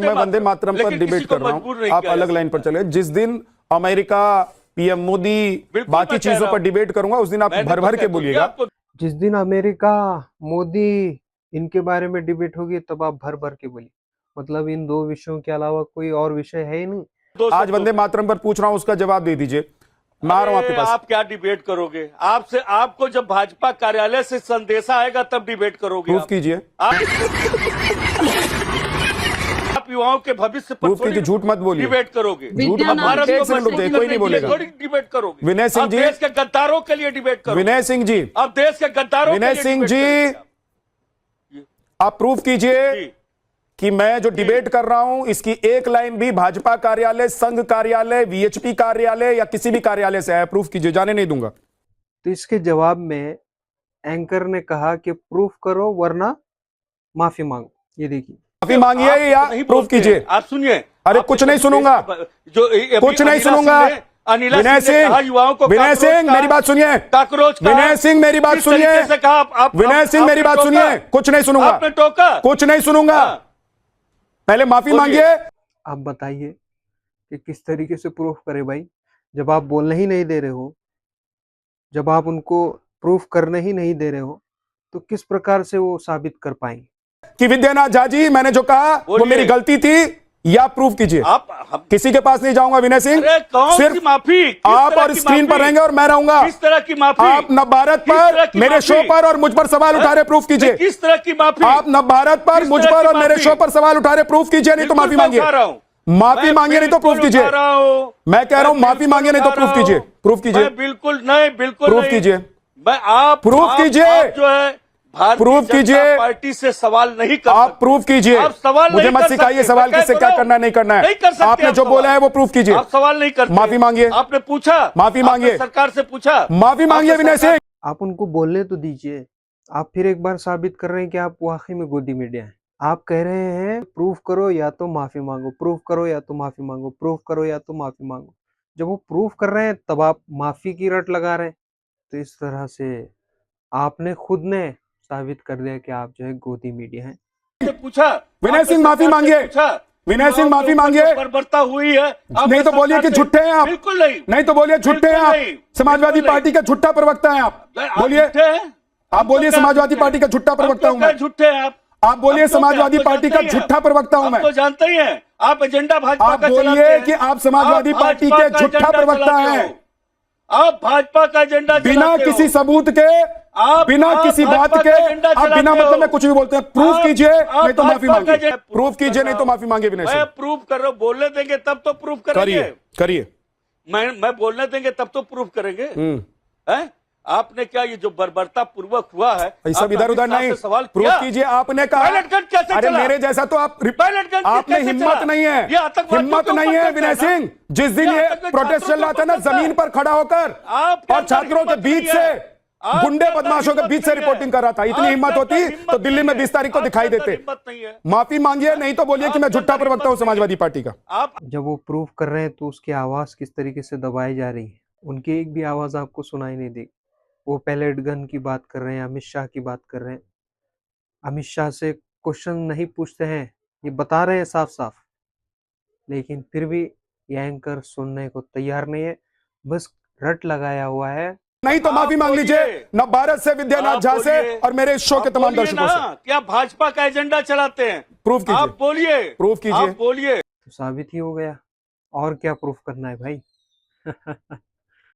मैं वंदे मातरम पर डिबेट कर रहा हूं, आप अलग लाइन पर चले। जिस दिन अमेरिका, पीएम मोदी, बाकी चीजों पर डिबेट करूंगा उस दिन आप भर भर के बोलिएगा। जिस दिन अमेरिका, मोदी इनके बारे में डिबेट होगी तब आप भर भर के बोलिए। मतलब इन दो विषयों के अलावा कोई और विषय है ही नहीं। आज वंदे मातरम पर पूछ रहा हूं, उसका जवाब दे दीजिए। मैं आ रहा हूं आपके पास। आप क्या डिबेट करोगे? आपसे आपको जब भाजपा कार्यालय से संदेशा आएगा तब डिबेट करोगे। प्रूफ कीजिए, आप युवाओं के भविष्य पर प्रूफ कीजिए, झूठ मत बोलिए, डिबेट करोगे। झूठ मत बोलिए। एक सेकंड रुक जाइए, कोई नहीं बोलेगा। डिबेट करोगे विनय सिंह जी, देश के गद्दारों के लिए डिबेट करोगे। विनय सिंह जी, अब देश के गद्दारों विनय सिंह जी, आप प्रूफ कीजिए कि मैं जो डिबेट कर रहा हूं इसकी एक लाइन भी भाजपा कार्यालय, संघ कार्यालय, वीएचपी कार्यालय या किसी भी कार्यालय से है। प्रूफ कीजिए, जाने नहीं दूंगा। तो इसके जवाब में एंकर ने कहा कि प्रूफ करो वरना माफी मांगो। ये देखिए, माफी मांगिए या प्रूफ कीजिए। आप सुनिए। अरे कुछ नहीं सुनूंगा, कुछ नहीं सुनूंगा। विनय सिंह, विनय सिंह मेरी बात सुनिए। विनय सिंह मेरी बात सुनिए। विनय सिंह मेरी बात सुनिए। कुछ नहीं सुनूंगा, कुछ नहीं सुनूंगा। पहले माफी मांगिए। आप बताइए कि किस तरीके से प्रूफ करे भाई, जब आप बोलने ही नहीं दे रहे हो, जब आप उनको प्रूफ करने ही नहीं दे रहे हो, तो किस प्रकार से वो साबित कर पाएंगे कि विद्यानाथ झा जी मैंने जो कहा वो मेरी गलती थी, या प्रूफ कीजिए। आप किसी के पास नहीं जाऊंगा विनय सिंह। सिर्फ माफी आप और स्क्रीन पर रहेंगे और मैं रहूंगा। किस तरह की माफी? आप नवभारत पर, मेरे शो पर और मुझ पर सवाल उठा रहे, प्रूफ कीजिए। किस तरह की माफी? आप नवभारत पर, मुझ पर और मेरे शो पर सवाल उठा रहे, प्रूफ कीजिए, नहीं तो माफी मांगिए। माफी मांगिए नहीं तो प्रूफ कीजिए। मैं कह रहा हूं माफी मांगिए नहीं तो प्रूफ कीजिए। प्रूफ कीजिए, बिल्कुल नहीं, बिल्कुल प्रूफ कीजिए। आप प्रूफ कीजिए, जो है प्रूफ कीजिए। पार्टी से सवाल नहीं कर आप प्रूफ कीजिए। आप सवाल मुझे मत सिखाइए सवाल किससे क्या करना नहीं करना है। आपने जो बोला है वो प्रूफ कीजिए। आप सवाल नहीं करते। माफी मांगिए। आपने पूछा, माफी मांगिए। सरकार से पूछा, माफी मांगिए विनय सिंह। आप उनको बोलने तो दीजिए। आप फिर एक बार साबित कर रहे हैं कि आप वाकई में गोदी मीडिया हैं। आप कह रहे हैं प्रूफ करो या तो माफी मांगो, प्रूफ करो या तो माफी मांगो, प्रूफ करो या तो माफी मांगो। जब वो प्रूफ कर रहे हैं तब आप माफी की रट लगा रहे हैं। तो इस तरह से आपने खुद ने साबित कर दिया कि आप जो है गोदी मीडिया हैं। पूछा विनय सिंह माफी मांगिए। विनय सिंह माफी मांगिए। बर्बरता हुई है, नहीं तो बोलिए कि झूठे हैं आप। बिल्कुल नहीं, नहीं तो बोलिए झूठे हैं आप। समाजवादी पार्टी का झूठा प्रवक्ता है आप। बोलिए, आप बोलिए समाजवादी पार्टी का झूठा प्रवक्ता हूं मैं। झूठे हैं आप बोलिए समाजवादी पार्टी का झूठा प्रवक्ता हूं मैं। तो जानते ही हैं आप एजेंडा भाजपा आप बोलिए कि आप समाजवादी पार्टी के झूठा प्रवक्ता हैं। आप भाजपा का एजेंडा बिना किसी सबूत के, बिना किसी बात के, आप बिना मतलब में कुछ भी बोलते हैं। प्रूफ कीजिए नहीं तो माफी मांगिए। प्रूफ कीजिए नहीं तो माफी मांगे विनय सिंह। मैं प्रूफ कर रहा हूं, बोलने देंगे तब तो प्रूफ करेंगे। करिए। मैं बोलने देंगे तब तो प्रूफ करेंगे। हैं? आपने क्या ये जो बर्बरता पूर्वक हुआ है, सब इधर उधर नहीं, सवाल प्रूफ कीजिए। आपने कहा अरे मेरे जैसा तो आपने हिम्मत नहीं है, हिम्मत नहीं है विनय सिंह। जिस दिन ये प्रोटेस्ट चल रहा था ना, जमीन पर खड़ा होकर और छात्रों के बीच से, गुंडे बदमाशों के बीच से रिपोर्टिंग कर रहा था। इतनी हिम्मत होती तो दिल्ली में 20 तारीख को दिखाई देते। माफी मांगिए नहीं तो बोलिए कि मैं झूठा प्रवक्ता हूं समाजवादी पार्टी का। जब वो प्रूफ कर रहे हैं तो उसकी आवाज किस तरीके से दबाई जा रही है, उनकी एक भी आवाज आपको सुनाई नहीं देगी। वो पैलेट गन की बात कर रहे हैं, अमित शाह की बात कर रहे हैं। अमित शाह से क्वेश्चन नहीं पूछते हैं, ये बता रहे हैं साफ साफ, लेकिन फिर भी ये एंकर सुनने को तैयार नहीं है, बस रट लगाया हुआ है। नहीं तो माफी मांग लीजिए नवभारत से, विद्यानाथ झा से और मेरे इस शो के तमाम दर्शकों से। क्या भाजपा का एजेंडा चलाते हैं? प्रूफ कीजिए। आप बोलिए, प्रूफ कीजिए। बोलिए। तो साबित ही हो गया, और क्या प्रूफ करना है भाई।